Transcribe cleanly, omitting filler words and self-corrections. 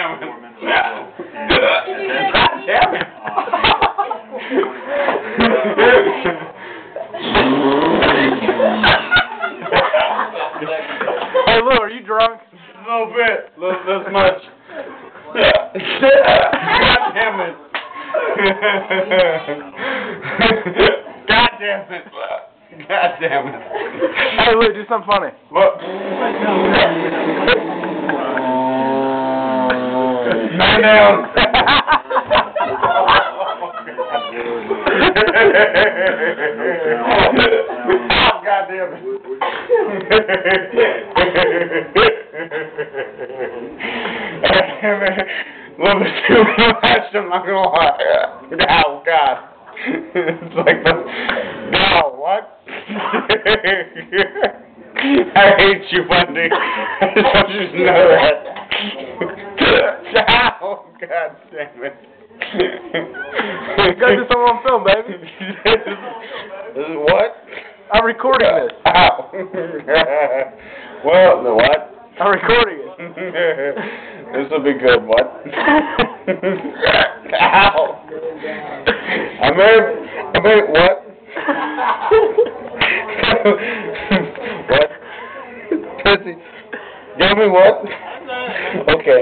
damn it. God damn it. Hey, Lou, are you drunk? A little bit. This much. God damn it. God damn it. God damn it. Hey, Lou, do something funny. What? Man down. Oh, God damn it. A little bit too much, I'm not gonna lie. Oh, God. It's like the... No, what? I hate you, Bundy. I just want you to know that. Oh, God damn it. You gotta do something on film, baby. This is what? I'm recording this. Ow. Well, the what? I'm recording it. This will be good, what? Ow. I made what? What? Pussy. Give me what? Okay.